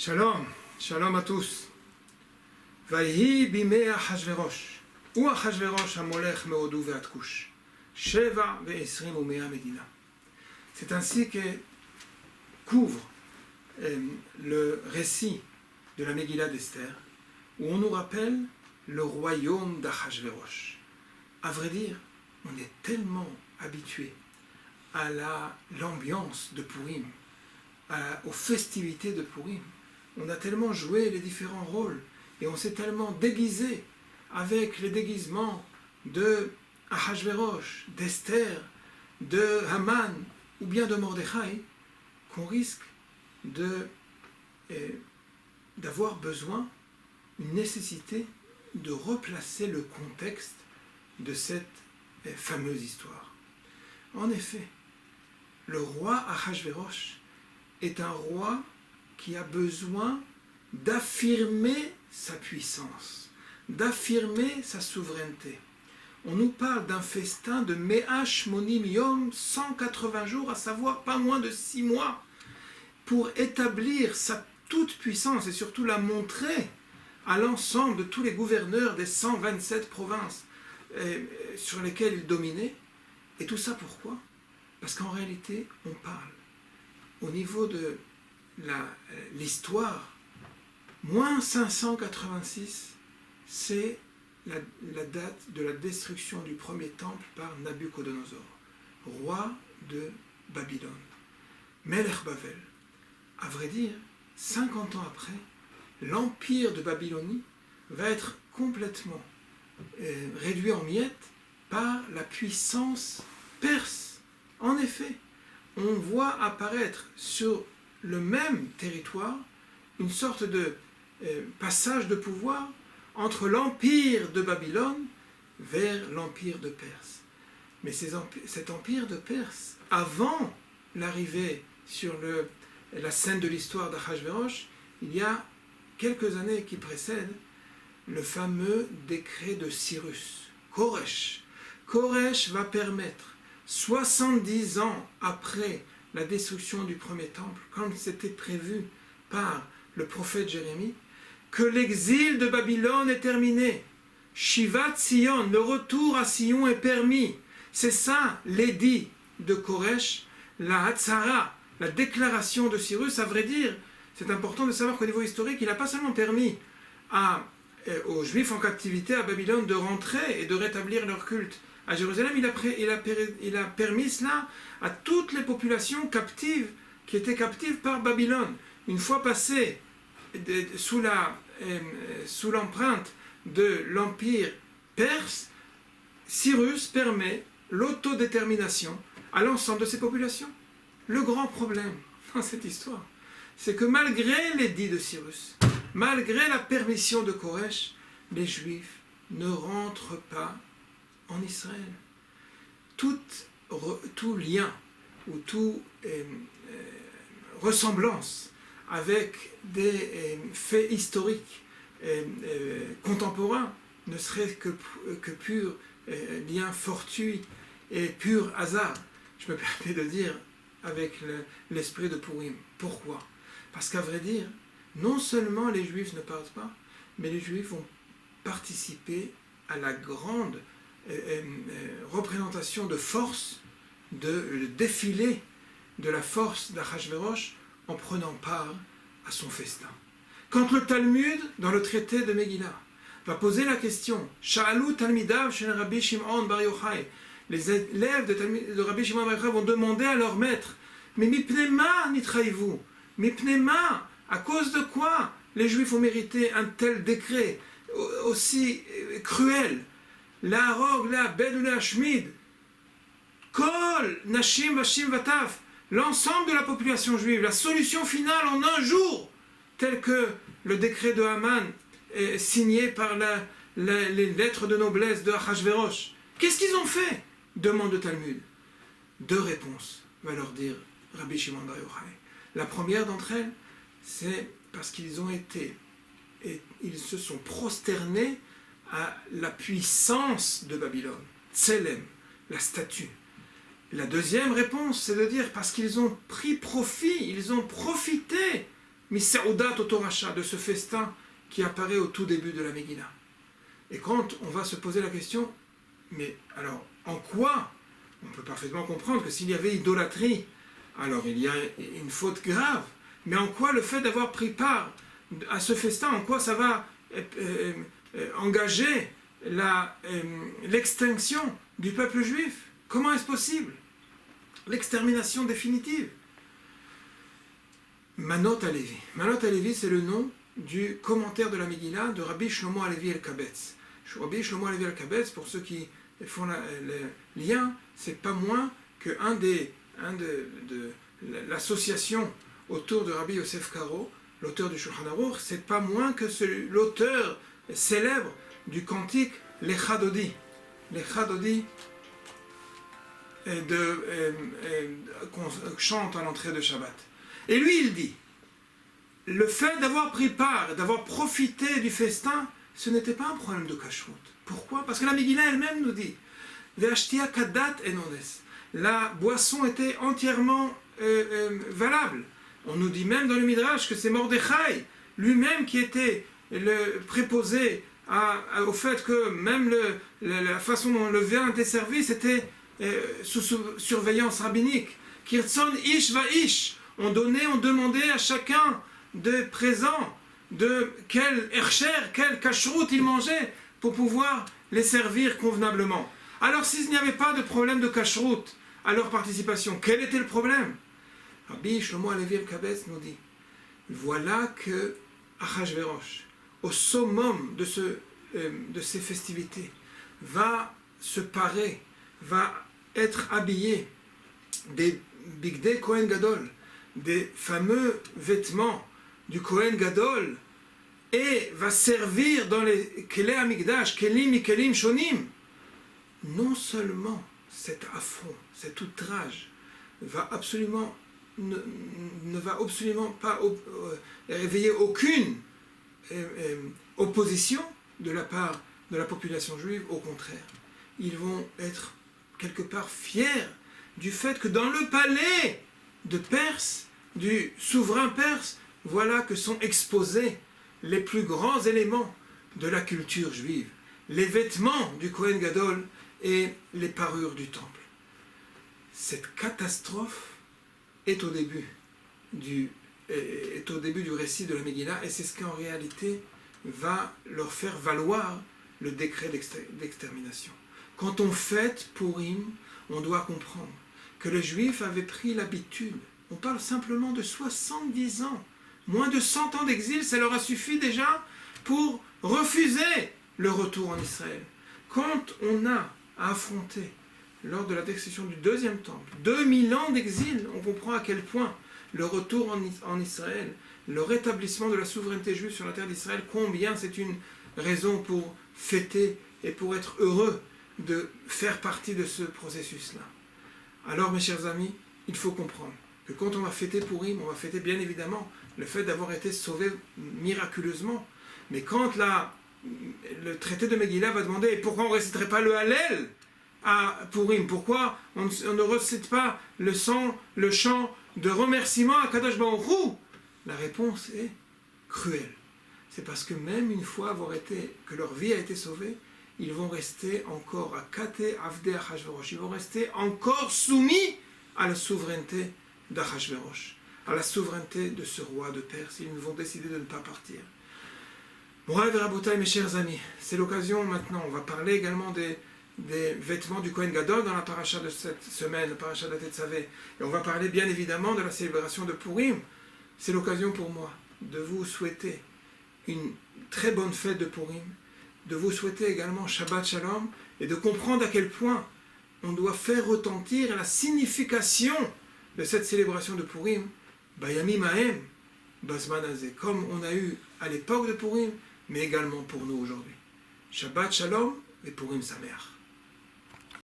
Shalom, shalom à tous. Vayhi bimei Achashverosh, ou Achashverosh hamolech meodu ve'atkush, sheva ve'esrim umea medina. C'est ainsi que couvre le récit de la Megillah d'Esther, où on nous rappelle le royaume d'Achashverosh. À vrai dire, on est tellement habitué à l'ambiance de Purim, aux festivités de Purim. On a tellement joué les différents rôles et on s'est tellement déguisé avec les déguisements de Achashverosh, d'Esther, de Haman ou bien de Mordechai qu'on risque d'avoir besoin, une nécessité de replacer le contexte de cette fameuse histoire. En effet, le roi Achashverosh est un roi qui a besoin d'affirmer sa puissance, d'affirmer sa souveraineté. On nous parle d'un festin de Me'ash Monim Yom, 180 jours, à savoir pas moins de 6 mois, pour établir sa toute-puissance et surtout la montrer à l'ensemble de tous les gouverneurs des 127 provinces sur lesquelles il dominait. Et tout ça pourquoi? Parce qu'en réalité, on parle au niveau de l'histoire, moins 586, c'est la date de la destruction du premier temple par Nabuchodonosor, roi de Babylone. Melech Bavel. À vrai dire, 50 ans après, l'empire de Babylonie va être complètement réduit en miettes par la puissance perse. En effet, on voit apparaître sur le même territoire une sorte de passage de pouvoir entre l'empire de Babylone vers l'empire de Perse. Mais cet empire de Perse, avant l'arrivée sur la scène de l'histoire d'Achashverosh, il y a quelques années qui précèdent le fameux décret de Cyrus, Koresh. Koresh va permettre, 70 ans après la destruction du premier temple, comme c'était prévu par le prophète Jérémie, que l'exil de Babylone est terminé. Shivat Sion, le retour à Sion est permis. C'est ça l'édit de Koresh, la Hatzara, la déclaration de Cyrus. À vrai dire, c'est important de savoir qu'au niveau historique, il n'a pas seulement permis aux Juifs en captivité à Babylone de rentrer et de rétablir leur culte à Jérusalem, il a permis cela à toutes les populations captives qui étaient captives par Babylone. Une fois passées sous l'empreinte de l'empire perse, Cyrus permet l'autodétermination à l'ensemble de ces populations. Le grand problème dans cette histoire, c'est que malgré l'édit de Cyrus, malgré la permission de Koresh, les Juifs ne rentrent pas en Israël. Tout lien ou toute ressemblance avec des faits historiques contemporains ne serait que pur lien fortuit et pur hasard. Je me permets de dire avec l'esprit de Purim. Pourquoi? Parce qu'à vrai dire, non seulement les Juifs ne parlent pas, mais les Juifs vont participer à la grande représentation de force, le défilé de la force d'Achashverosh en prenant part à son festin. Quand le Talmud, dans le traité de Megillah, va poser la question, Sha'alu Talmidav shel Rabbi Shimon Bar Yochai, les élèves de Rabbi Shimon Bar Yochai vont demander à leur maître, mais mipnema nitraïvu, mipnema, à cause de quoi les Juifs ont mérité un tel décret aussi cruel? La Rogue, la Bed ou la Shmid, Kol, Nashim, Vashim, Vataf, l'ensemble de la population juive, la solution finale en un jour, tel que le décret de Haman est signé par les lettres de noblesse de Achashverosh. Qu'est-ce qu'ils ont fait? Demande le Talmud. 2 réponses, va leur dire Rabbi Shimon Bar Yochai. La première d'entre elles, c'est parce qu'ils ont été et ils se sont prosternés à la puissance de Babylone, Tselem, la statue. La deuxième réponse, c'est de dire parce qu'ils ont pris profit, ils ont profité Misaudat Otoracha, de ce festin qui apparaît au tout début de la Megillah. Et quand on va se poser la question, mais alors, en quoi on peut parfaitement comprendre que s'il y avait idolâtrie, alors il y a une faute grave, mais en quoi le fait d'avoir pris part à ce festin, en quoi ça va engager l'extinction du peuple juif? Comment est-ce possible? L'extermination définitive. Manot Halevi. Manot Halevi, c'est le nom du commentaire de la Megillah de Rabbi Shlomo Halevi El-Kabetz. Rabbi Shlomo Halevi El-Kabetz, pour ceux qui font le lien, c'est pas moins que l'association autour de Rabbi Yosef Karo, l'auteur du Shulchan Aruch, c'est pas moins que l'auteur célèbre du cantique Lecha Dodi. Lecha Dodi qu'on chante à l'entrée de Shabbat. Et lui, il dit, le fait d'avoir pris part, d'avoir profité du festin, ce n'était pas un problème de kashrut. Pourquoi? Parce que la Megillah elle-même nous dit, Ve'ashtia kadat enones. La boisson était entièrement valable. On nous dit même dans le Midrash que c'est Mordechai lui-même qui était le préposé au fait que même la façon dont le vin était servi, c'était sous surveillance rabbinique. Kirtson ish va ish. On demandait à chacun de présent de quel ercher, quel kashrut il mangeait pour pouvoir les servir convenablement. Alors s'il n'y avait pas de problème de kashrut à leur participation, quel était le problème? Rabbi Shlomo Halevi El-Kabetz nous dit, voilà que Achashverosh, au summum de ces festivités, va se parer, va être habillé des Bigdei Kohen Gadol, des fameux vêtements du Kohen Gadol, et va servir dans les Kelei Hamikdash, Kelim Mikelim Shonim. Non seulement cet affront, cet outrage ne va absolument pas réveiller aucune opposition de la part de la population juive, au contraire. Ils vont être quelque part fiers du fait que dans le palais de Perse, du souverain perse, voilà que sont exposés les plus grands éléments de la culture juive, les vêtements du Kohen Gadol et les parures du temple. Cette catastrophe est au début du récit de la Megillah, et c'est ce qu'en réalité va leur faire valoir le décret d'extermination. Quand on fête Purim, on doit comprendre que les Juifs avaient pris l'habitude, on parle simplement de 70 ans, moins de 100 ans d'exil, ça leur a suffi déjà pour refuser le retour en Israël. Quand on a à affronter, lors de la destruction du deuxième temple, 2000 ans d'exil, on comprend à quel point le retour en Israël, le rétablissement de la souveraineté juive sur la terre d'Israël, combien c'est une raison pour fêter et pour être heureux de faire partie de ce processus-là. Alors, mes chers amis, il faut comprendre que quand on va fêter Purim, on va fêter bien évidemment le fait d'avoir été sauvé miraculeusement. Mais quand le traité de Megillah va demander pourquoi on ne réciterait pas le Hallel à Purim, pourquoi on ne récite pas le chant de remerciement à Kadosh Baruch Hu, la réponse est cruelle. C'est parce que même une fois que leur vie a été sauvée, ils vont rester encore à Kate Avdei Achashverosh, ils vont rester encore soumis à la souveraineté d'Achashverosh, à la souveraineté de ce roi de Perse. Ils vont décider de ne pas partir. Morav et Rabotai, mes chers amis, c'est l'occasion maintenant, on va parler également des vêtements du Kohen Gadol dans la paracha de cette semaine, la paracha de Tetzavé. Et on va parler bien évidemment de la célébration de Purim. C'est l'occasion pour moi de vous souhaiter une très bonne fête de Purim, de vous souhaiter également Shabbat Shalom, et de comprendre à quel point on doit faire retentir la signification de cette célébration de Purim, Bayamim Haem, Bazman Hazeh, comme on a eu à l'époque de Purim, mais également pour nous aujourd'hui. Shabbat Shalom et Purim Sameach.